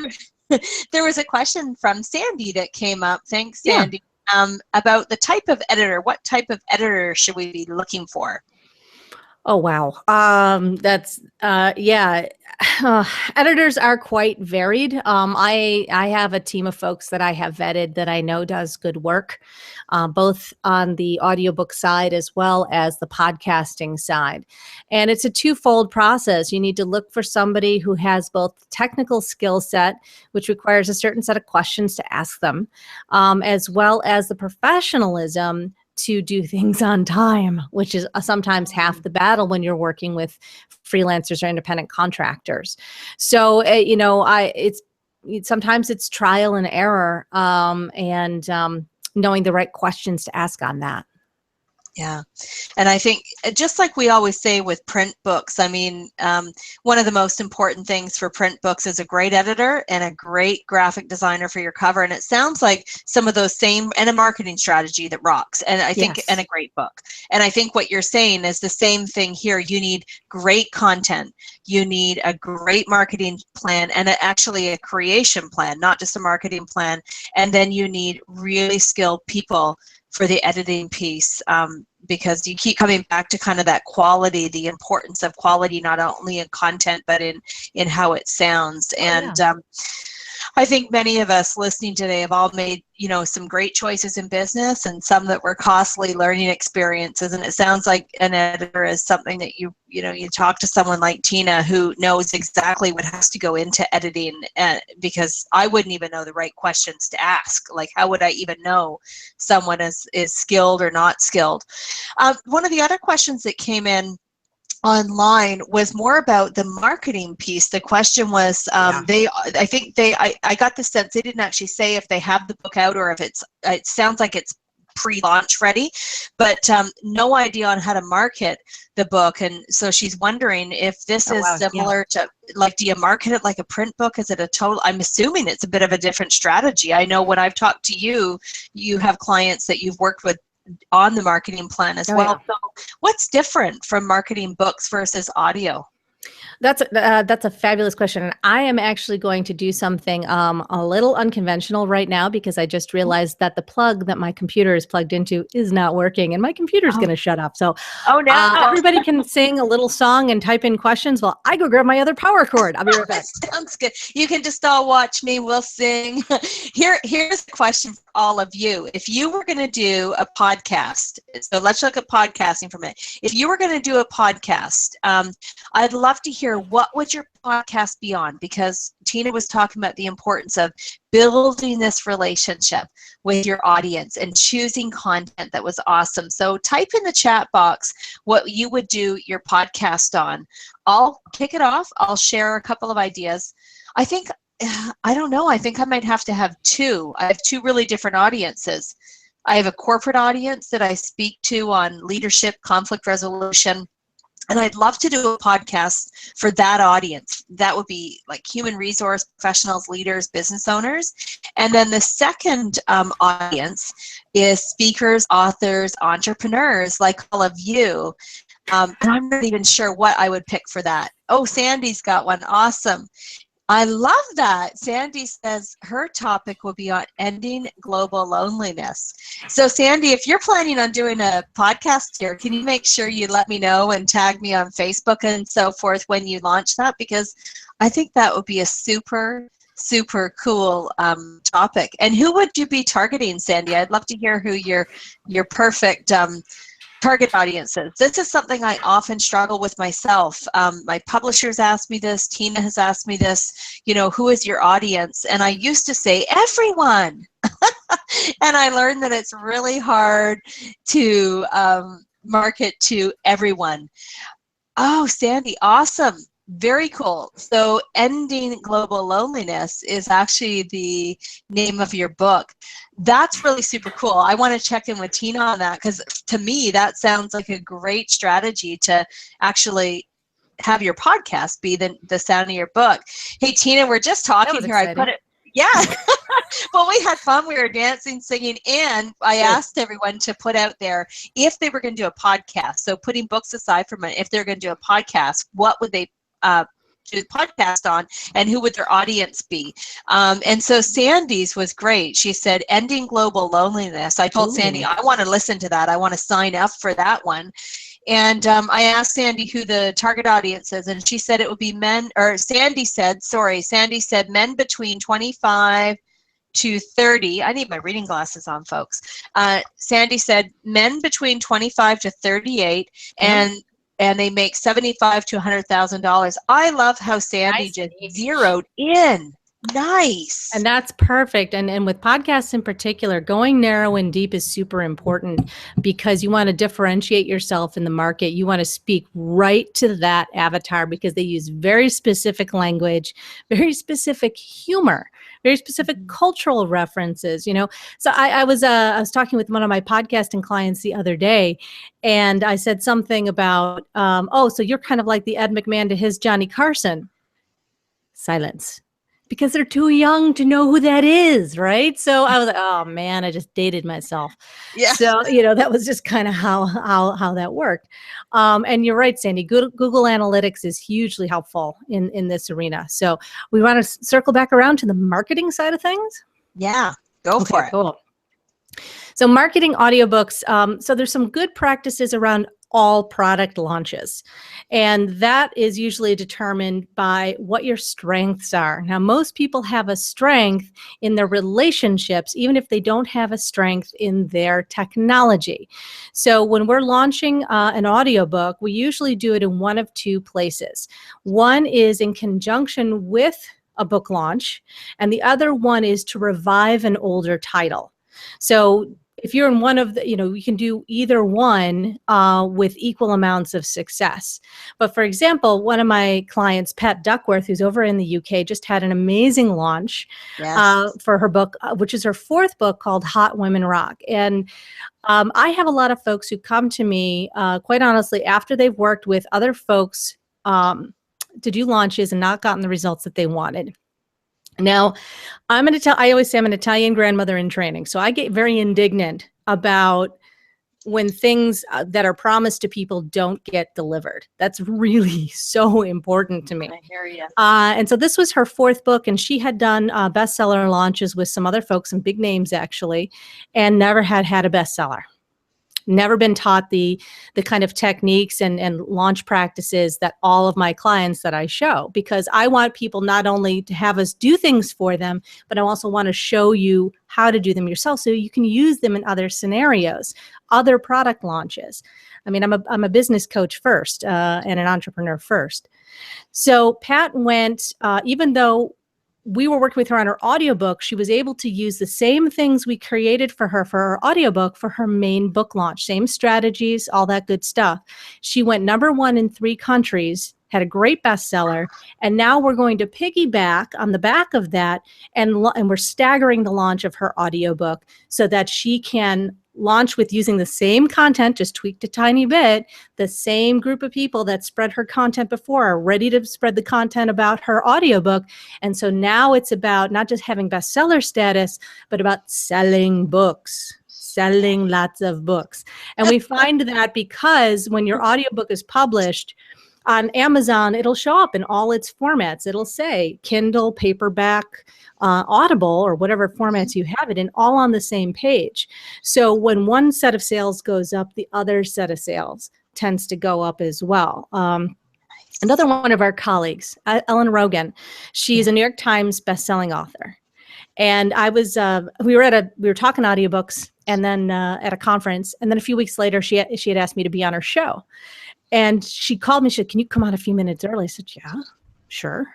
There was a question from Sandy that came up. Thanks, Sandy. Yeah. About the type of editor. What type of editor should we be looking for? Oh, wow. That's, yeah. Editors are quite varied. I have a team of folks that I have vetted that I know does good work, both on the audiobook side as well as the podcasting side. And it's a twofold process. You need to look for somebody who has both technical skill set, which requires a certain set of questions to ask them, as well as the professionalism to do things on time, which is sometimes half the battle when you're working with freelancers or independent contractors. So, sometimes it's trial and error, and knowing the right questions to ask on that. Yeah. And I think just like we always say with print books, I mean, one of the most important things for print books is a great editor and a great graphic designer for your cover. And it sounds like some of those same, and a marketing strategy that rocks. And I think, and a great book. And I think what you're saying is the same thing here. You need great content. You need a great marketing plan and actually a creation plan, not just a marketing plan. And then you need really skilled people for the editing piece, because you keep coming back to kind of that quality, the importance of quality, not only in content, but in how it sounds. And I think many of us listening today have all made, some great choices in business and some that were costly learning experiences. And it sounds like an editor is something that you talk to someone like Tina who knows exactly what has to go into editing, because I wouldn't even know the right questions to ask. Like, how would I even know someone is skilled or not skilled? One of the other questions that came in online was more about the marketing piece. The question was, I got the sense they didn't actually say if they have the book out or if it sounds like it's pre-launch ready, but no idea on how to market the book. And so she's wondering if this is similar to, like, do you market it like a print book? Is it a total, I'm assuming it's a bit of a different strategy. I know when I've talked to you, you have clients that you've worked with on the marketing plan as well. So what's different from marketing books versus audio? That's a fabulous question. And I am actually going to do something a little unconventional right now, because I just realized that the plug that my computer is plugged into is not working, and my computer is going to shut up. So everybody can sing a little song and type in questions while I go grab my other power cord. I'll be right back. Sounds good. You can just all watch me. We'll sing. Here's a question for all of you. If you were going to do a podcast, so let's look at podcasting for a minute. If you were going to do a podcast, I'd love love to hear, what would your podcast be on? Because Tina was talking about the importance of building this relationship with your audience and choosing content that was awesome. So type in the chat box what you would do your podcast on. I'll kick it off. I'll share a couple of ideas. I think, I don't know, I think I might have to have two. I have two really different audiences. I have a corporate audience that I speak to on leadership, conflict resolution, and I'd love to do a podcast for that audience. That would be like human resource professionals, leaders, business owners. And then the second audience is speakers, authors, entrepreneurs, like all of you. And I'm not even sure what I would pick for that. Oh, Sandy's got one. Awesome. I love that. Sandy says her topic will be on ending global loneliness. So Sandy, if you're planning on doing a podcast here, can you make sure you let me know and tag me on Facebook and so forth when you launch that? Because I think that would be a super, super cool topic. And who would you be targeting, Sandy? I'd love to hear who your perfect target audiences. This is something I often struggle with myself. My publishers ask me this, Tina has asked me this, you know, who is your audience? And I used to say, everyone. And I learned that it's really hard to market to everyone. Oh, Sandy, awesome. Very cool. So Ending Global Loneliness is actually the name of your book. That's really super cool. I want to check in with Tina on that, because to me, that sounds like a great strategy to actually have your podcast be the sound of your book. Hey, Tina, we're just talking here. Exciting. I put it, yeah. Well, we had fun. We were dancing, singing, and I asked everyone to put out there if they were going to do a podcast. So putting books aside from it, if they're going to do a podcast, what would they do the podcast on, and who would their audience be? And so Sandy's was great. She said, Ending Global Loneliness. I told Sandy, I want to listen to that. I want to sign up for that one. And I asked Sandy who the target audience is, and she said it would be men, or Sandy said men between 25 to 30. I need my reading glasses on, folks. Sandy said men between 25 to 38, and they make $75,000 to $100,000. I love how Sandy just zeroed in. Nice. And that's perfect. And with podcasts in particular, going narrow and deep is super important, because you want to differentiate yourself in the market. You want to speak right to that avatar, because they use very specific language, very specific humor, very specific cultural references, you know. So I was talking with one of my podcasting clients the other day, and I said something about, oh, so you're kind of like the Ed McMahon to his Johnny Carson. Silence. Because they're too young to know who that is, right? So I was like, oh man, I just dated myself. Yeah. So, you know, that was just kind of how that worked. And you're right, Sandy, Google Analytics is hugely helpful in this arena. So we want to circle back around to the marketing side of things. Yeah, go for it. Cool. So marketing audiobooks. So there's some good practices around all product launches. And that is usually determined by what your strengths are. Now, most people have a strength in their relationships, even if they don't have a strength in their technology. So when we're launching an audiobook, we usually do it in one of two places. One is in conjunction with a book launch, and the other one is to revive an older title. So if you're in one of the, you know, you can do either one with equal amounts of success. But for example, one of my clients, Pat Duckworth, who's over in the UK, just had an amazing launch for her book, which is her fourth book, called Hot Women Rock. And I have a lot of folks who come to me, quite honestly, after they've worked with other folks to do launches and not gotten the results that they wanted. Now, I always say I'm an Italian grandmother in training. So I get very indignant about when things that are promised to people don't get delivered. That's really so important to me. I hear you. And so this was her fourth book, and she had done bestseller launches with some other folks, some big names actually, and never had a bestseller. Never been taught the kind of techniques and launch practices that all of my clients that I show, because I want people not only to have us do things for them, but I also want to show you how to do them yourself so you can use them in other scenarios, other product launches. I mean, I'm a business coach first and an entrepreneur first. So Pat went, even though we were working with her on her audiobook, she was able to use the same things we created for her audiobook for her main book launch, same strategies, all that good stuff. She went #1 in 3 countries, had a great bestseller, and now we're going to piggyback on the back of that, and we're staggering the launch of her audiobook so that she can launch with using the same content, just tweaked a tiny bit. The same group of people that spread her content before are ready to spread the content about her audiobook. And so now it's about not just having bestseller status, but about selling books, selling lots of books. And we find that because when your audiobook is published on Amazon, it'll show up in all its formats. It'll say Kindle, paperback, Audible, or whatever formats you have it in, all on the same page. So when one set of sales goes up, the other set of sales tends to go up as well. Another one of our colleagues, Ellen Rogan, she's a New York Times bestselling author. And I was, we were talking audiobooks, and then at a conference, and then a few weeks later, she had asked me to be on her show. And she called me, she said, "Can you come on a few minutes early?" I said, "Yeah, sure."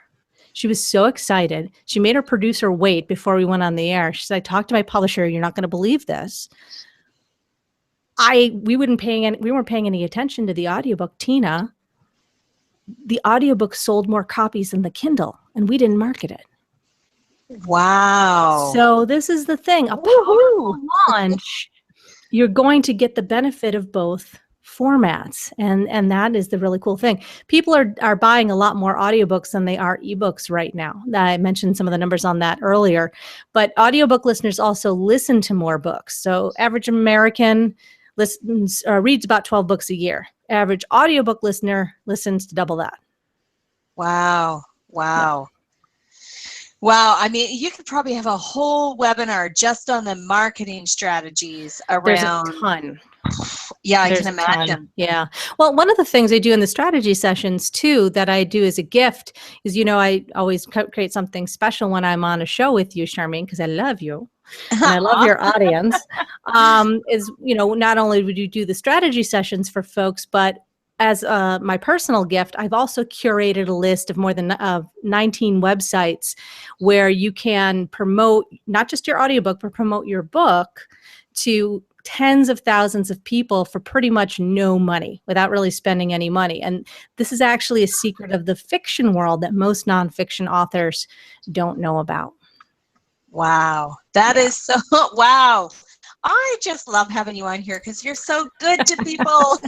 She was so excited. She made her producer wait before we went on the air. She said, "I talked to my publisher. You're not going to believe this. We weren't paying any attention to the audiobook. Tina, the audiobook sold more copies than the Kindle, and we didn't market it." Wow. So this is the thing. A powerful launch, you're going to get the benefit of both formats, and that is the really cool thing. People are buying a lot more audiobooks than they are ebooks right now. I mentioned some of the numbers on that earlier, but audiobook listeners also listen to more books. So average American reads about 12 books a year. Average audiobook listener listens to double that. Wow. Wow. Wow. I mean, you could probably have a whole webinar just on the marketing strategies around. There's a ton. Yeah, I can imagine. Yeah. Well, one of the things I do in the strategy sessions too, that I do as a gift is, I always create something special when I'm on a show with you, Charmaine, because I love you and I love your audience. Is, not only would you do the strategy sessions for folks, but as my personal gift, I've also curated a list of more than 19 websites where you can promote not just your audiobook, but promote your book to tens of thousands of people for pretty much no money, without really spending any money. And this is actually a secret of the fiction world that most nonfiction authors don't know about. Wow. That is so, wow. I just love having you on here because you're so good to people.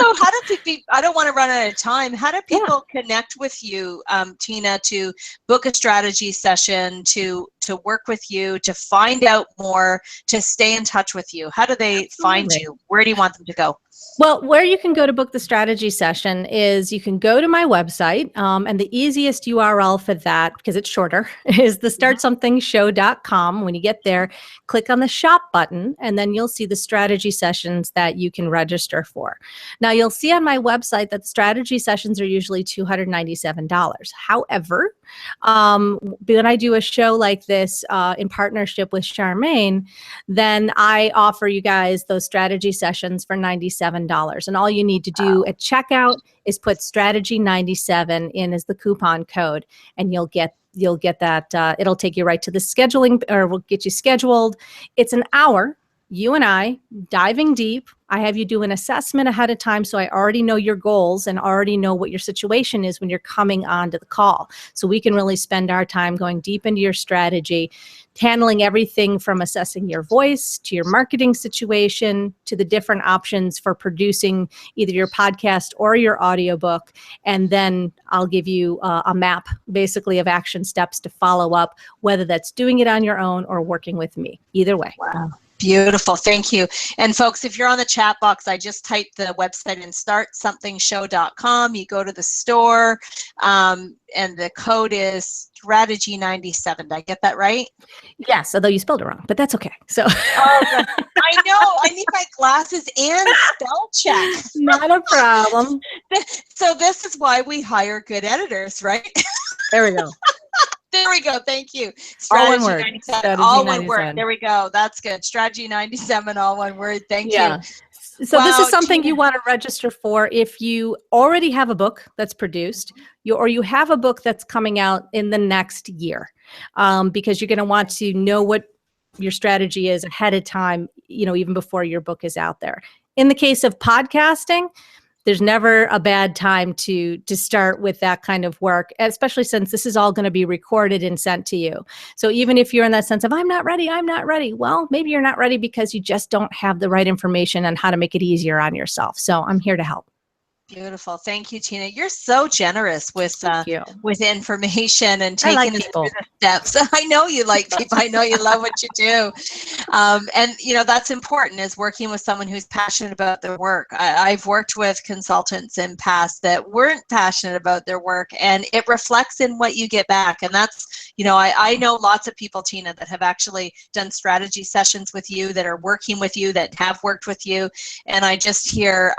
So how do people, I don't want to run out of time. How do people connect with you, Tina, to book a strategy session, to work with you, to find out more, to stay in touch with you? How do they find you? Where do you want them to go? Well, where you can go to book the strategy session is you can go to my website, and the easiest URL for that, because it's shorter, is the startsomethingshow.com. When you get there, click on the shop button, and then you'll see the strategy sessions that you can register for. Now, you'll see on my website that the strategy sessions are usually $297. However, when I do a show like this in partnership with Charmaine, then I offer you guys those strategy sessions for $97. And all you need to do at checkout is put strategy 97 in as the coupon code, and you'll get that. It'll take you right to the scheduling, or we'll get you scheduled. It's an hour, you and I diving deep. I have you do an assessment ahead of time, so I already know your goals and already know what your situation is when you're coming onto the call. So we can really spend our time going deep into your strategy, handling everything from assessing your voice to your marketing situation to the different options for producing either your podcast or your audiobook. And then I'll give you a map basically of action steps to follow up, whether that's doing it on your own or working with me. Either way. Wow. Beautiful. Thank you. And folks, if you're on the chat box, I just typed the website in startsomethingshow.com. You go to the store, and the code is strategy 97. Did I get that right? Yes, although you spelled it wrong, but that's okay. So I I know. I need my glasses and spell check. Not a problem. So this is why we hire good editors, right? There we go. There we go. Thank you. All one Strategy word. 97. Strategy All one 97. word. There we go. That's good. Strategy 97, all one word. Thank you. So this Wow, is something Tina. you want to register for if you already have a book that's produced, or you have a book that's coming out in the next year, because you're going to want to know what your strategy is ahead of time, even before your book is out there. In the case of podcasting, there's never a bad time to start with that kind of work, especially since this is all going to be recorded and sent to you. So even if you're in that sense of, I'm not ready, well, maybe you're not ready because you just don't have the right information on how to make it easier on yourself. So I'm here to help. Beautiful. Thank you, Tina. You're so generous with information and taking us through the steps. I know you like people. I know you love what you do. And, that's important, is working with someone who's passionate about their work. I've worked with consultants in past that weren't passionate about their work, and it reflects in what you get back. And that's, I know lots of people, Tina, that have actually done strategy sessions with you, that are working with you, that have worked with you. And I just hear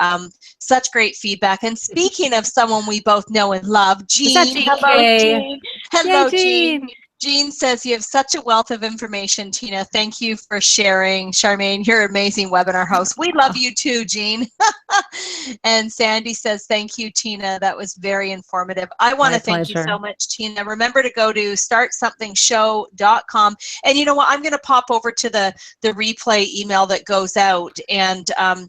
such great feedback. And speaking of someone we both know and love, Jean. Hello, Jean. Hello, Jean. Jean says, you have such a wealth of information, Tina. Thank you for sharing. Charmaine, you're an amazing webinar host. We love you too, Jean. And Sandy says, thank you, Tina. That was very informative. I want to thank you so much, Tina. Remember to go to startsomethingshow.com. And you know what? I'm going to pop over to the replay email that goes out, and I'm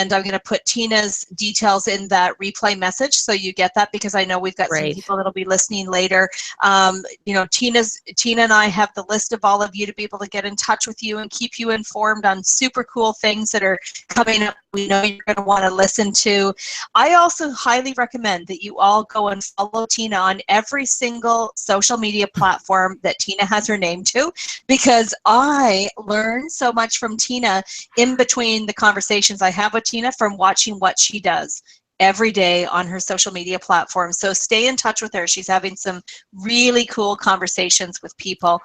going to put Tina's details in that replay message, so you get that, because I know we've got some people that'll be listening later. Tina and I have the list of all of you to be able to get in touch with you and keep you informed on super cool things that are coming up. We know you're going to want to listen to. I also highly recommend that you all go and follow Tina on every single social media platform that Tina has her name to, because I learn so much from Tina in between the conversations I have with Tina, from watching what she does every day on her social media platform. So stay in touch with her. She's having some really cool conversations with people.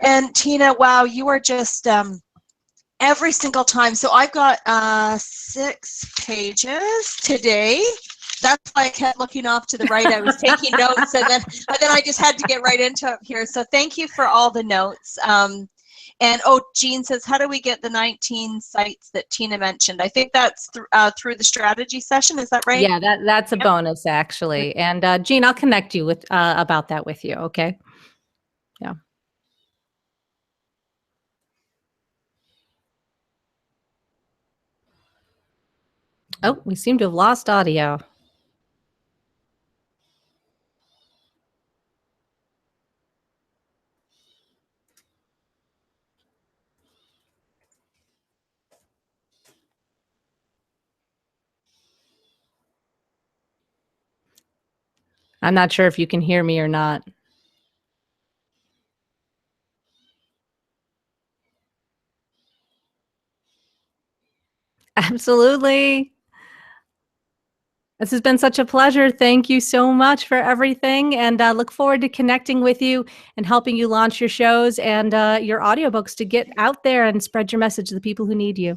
And Tina, wow, you are just every single time. So I've got 6 pages today. That's why I kept looking off to the right. I was taking notes, and then I just had to get right into it here. So thank you for all the notes. And Jean says, how do we get the 19 sites that Tina mentioned? I think that's through the strategy session. Is that right? Yeah, that's a bonus, actually. And Jean, I'll connect you with about that with you. Okay. Yeah. Oh, we seem to have lost audio. I'm not sure if you can hear me or not. Absolutely. This has been such a pleasure. Thank you so much for everything, and look forward to connecting with you and helping you launch your shows and your audiobooks to get out there and spread your message to the people who need you.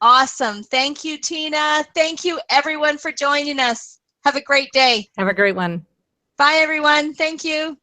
Awesome. Thank you, Tina. Thank you, everyone, for joining us. Have a great day. Have a great one. Bye, everyone. Thank you.